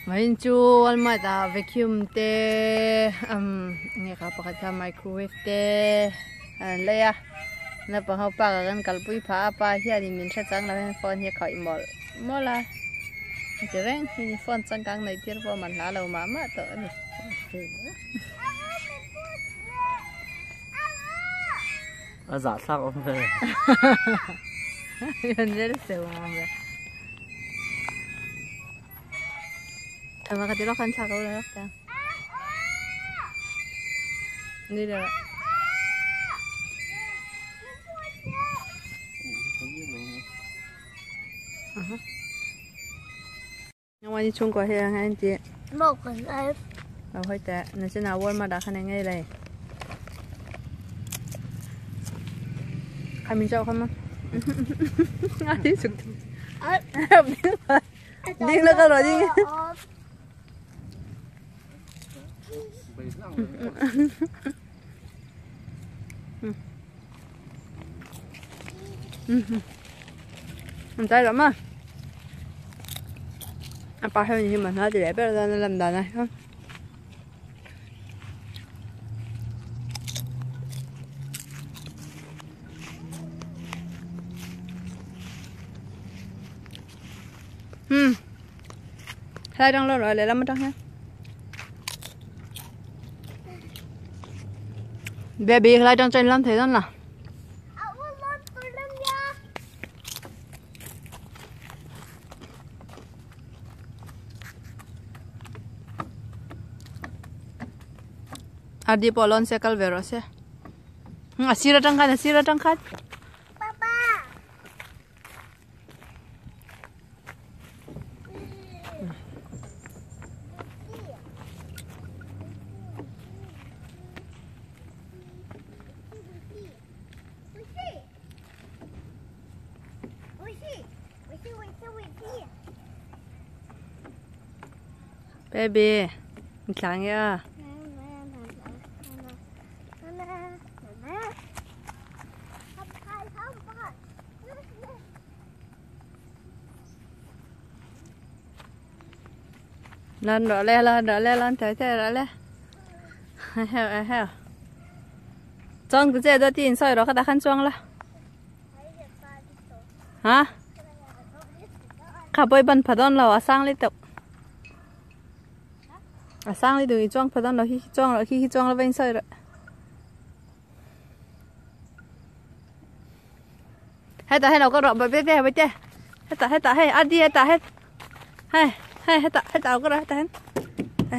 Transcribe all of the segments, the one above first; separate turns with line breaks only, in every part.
Main chu alma ta vacuum te nghe ka pakhat ka microwave te leya na pa ha pa kan kalpui pha pa hian in min tha chang la phone hi khoi mol mola te reng hi phone chang kang nei tir po man la lo ma ma to ni
à giả sao ông về
nhân rất sầu mà mà cái đó khăn sao đâu đấy ta đi được nhưng mà đi chung qua thì anh chị
một cái này
đâu phải tệ nên sẽ nào quên mà đặt cái này ngay đây khai mình cho không á đi sụt đi là cái rồi đi mình tay lắm à anh bảo theo như mình nói thì để bây giờ nó làm đàn này không hai trong lâu rồi lại làm trong ha baby hai trong trên làm thế đó là adi polon se kal vero se asira trong khat baby chẳng ya lên đỡ lên thấy đỡ lên heo trong cái gì đó tin soi đó đã khăn chuông là hả cả bơi bận phải đón là sang liên tục sang đi từ chuông phải đón là khi chuông là bên soi rồi hết ta hết đâu có rọ bơi bơi hết ta hết ăn đi hết ta hết hết ta có rồi ta hết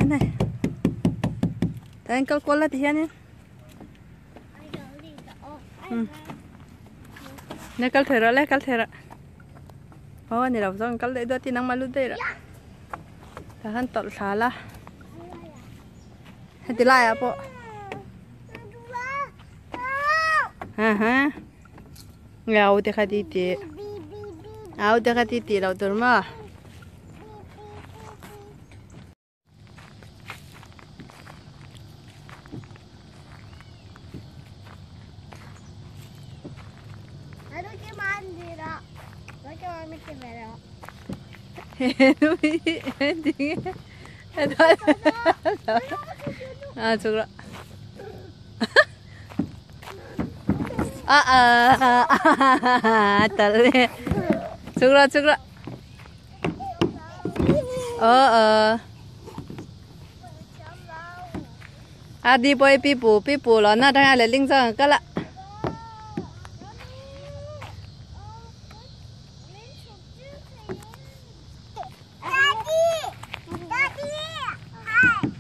này ta anh câu qua là thì nhé nè câu thề rồi ô này đâu rồi câu đấy đó thì năng malu đấy rồi ta hắn tọt xả la hết thì lại à bộ ha ngào thì khai tít áo thì khai tít đâu tôi mà à chụp rồi tớ lên chụp rồi đi bơi pi bù là nó đang là linh dương cái lạ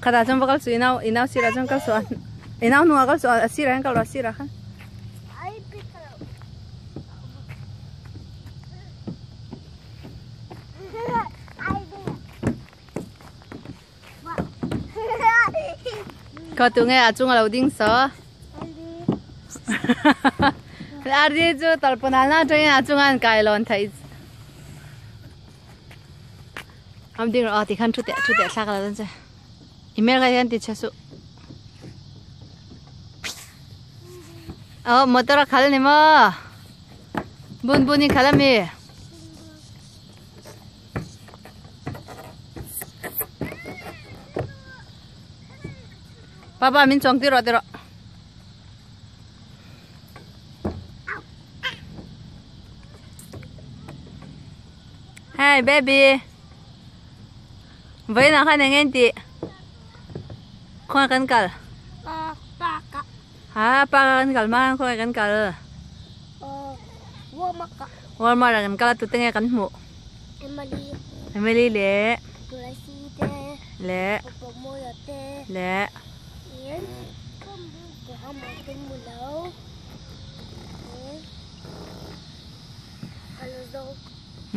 kada jom bakal su inau sira jom kal suan inau nuwa kal suan sira kal sira kan kau tu nghe achung alo ding so ardi chu talpana na train achung an kai lon thai am ding ro ti khan thu te thak la dan cha email ga yan ti chasu motor khal ni ma bun khala me papa mình chọn tiro tiro hey baby vậy nào khai này nghe chị khoan cắn cờ hả pa cắn cờ mà khoan cắn cờ Walmart là cắn cờ tụi tengah cắn mũ Emily lệ lệ lệ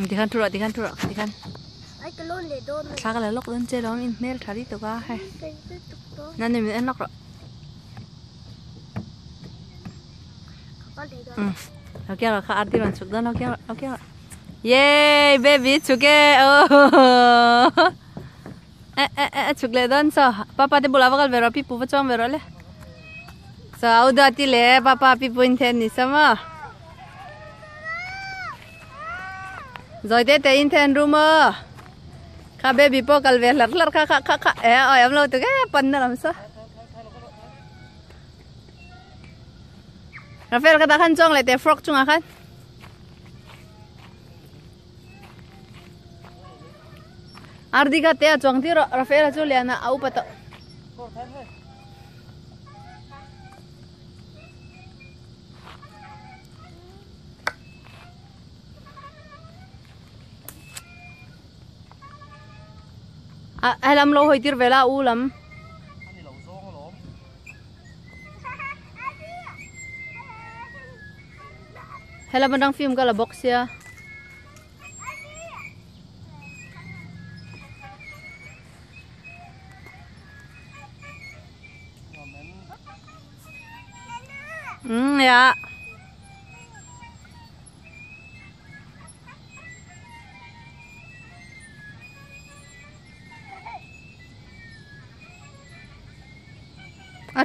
thì khăn thua thì khăn sao cái là lóc lên chơi đó mình nè thả đi tụi ba hay nên mình ăn lóc rồi ok rồi khá đi rồi chụp đó ok yeah baby chụp cái chụp lên đó sao papa thì bula vào về rồi pipu vào trong về rồi le sao đó thì le papa pipu intern đi sao rồi thế intern room kha baby po kal ve lar kha em lo to ke pan na lam sa Rafael kata khan chong le te frog chunga khan ardi ka te chong ti ro Rafael chu le na au pato ai làm lâu hồi tir về là u lắm hay là mình đang phim cái là box ya ya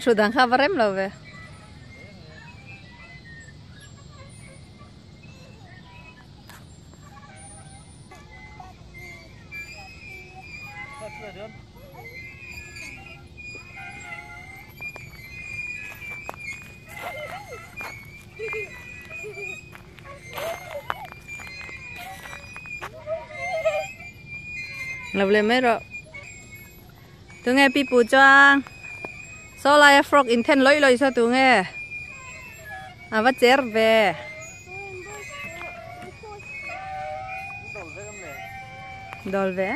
sudah kabar em lo be. Lovely mero. Tụi nghe pipu choang. So lai frog inten loi sao tụi nghe. À vắt cher về. Đol về.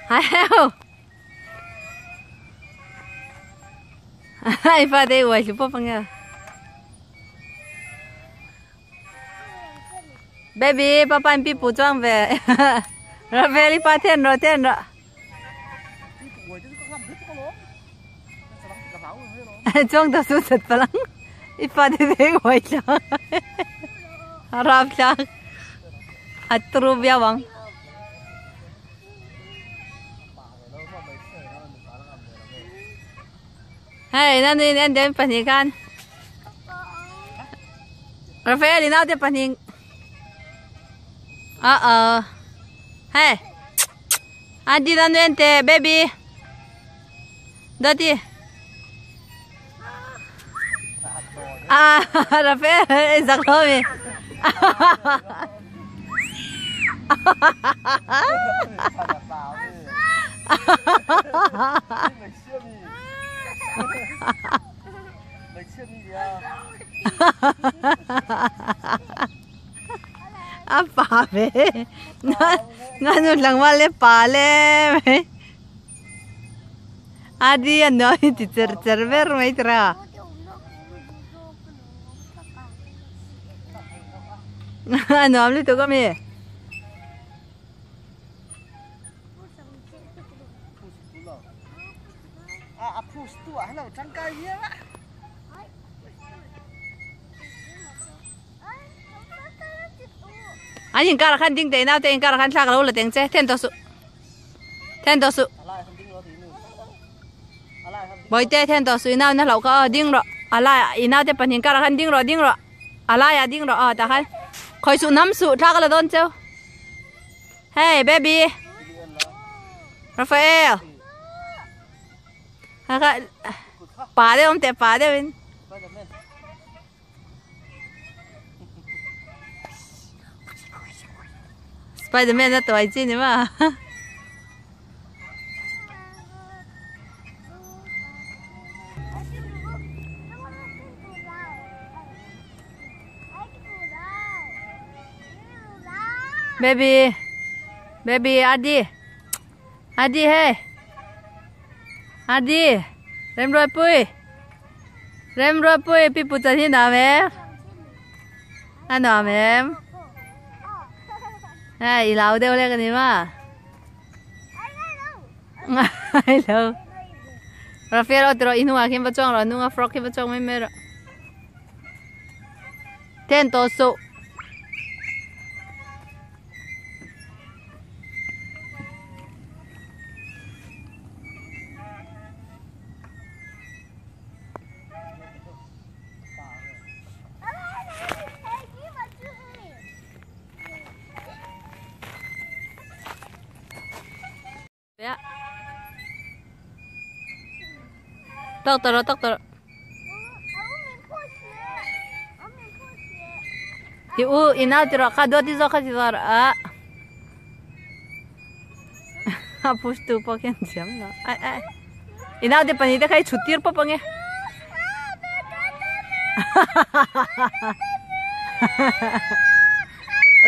Heo. Ai pha đây quay chụp phong nha. Baby, papa em pipu choang về. Rafael pa ten rồi. Choang ta su sat palang. Ipa de quay lang. Harap lang. At trubya bang. Hey, nandun yan din panikan. Rafael, inaw din paning. Hey. Adi nandun te, baby. Dati. Rafael, zaklomi. Apa be? Nganu lang wale pale. Adi ano iti server may tra. Ano amli to kami. Anh nhìn cara khăn tinh tế nào tên cara khăn sao lâu là tiếng chế thêm to sự bởi tế thêm to sự nào nó lâu có đinh rồi lại nào tế phần hình cara khăn đinh rồi lại đinh rồi ta khăn khỏi sự nắm sự thác là đơn châu Hey baby Raphael Bà đấy ông tè bà đấy Spider-Man nó tuổi chứ nữa mà Baby Baby Adi Adi hey Adi Rem rồi pui pi pu chân hin nào em anh nào em ai lâu đeo lên cái gì mà ai lâu Rafael otro inua kim ba chong rồi nunga frog kim ba chong mấy rồi ten to số tóc tơ thì ina tiro ka do ti zo ka ti zar a ha push tu pa ken jam na ai ina de pani de kai chutir pa pange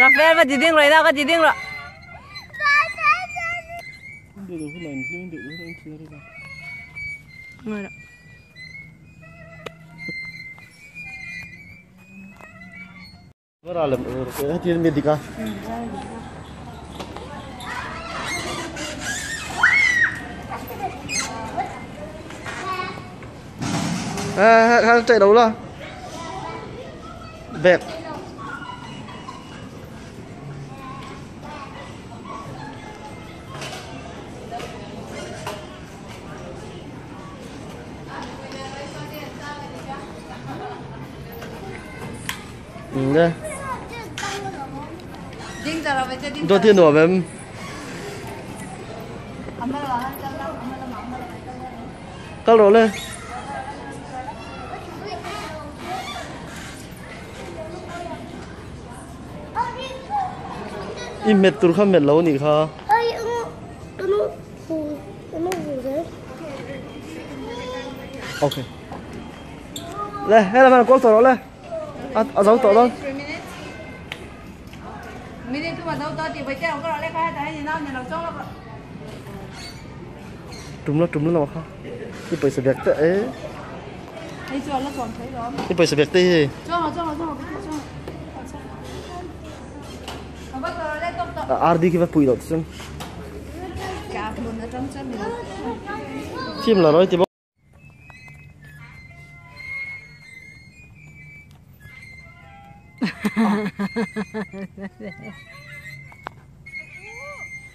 Rafael ba diding rồi na ka diding rồi
được cái lần chứ được anh chưa đi vào
rồi
nó ra làm cái chuyện bên đi cả chạy đâu là vẹt đây tôi thiên đổ về các đồ lên im mệt tôi không mệt lâu nhỉ kha ok lên hay là bạn có tổ lên à giống tổ đâu
mình cứ mà đâu to thì bây giờ có lại cái hay gì nào nhà nào cho nó
trúng nó không đi bơi sập bẹt ấy
đi cho nó còn thấy đó
đi bơi sập bẹt đi Ardi kia phải bùi đột xem chim là nói thì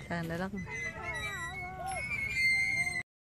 Saan na lang.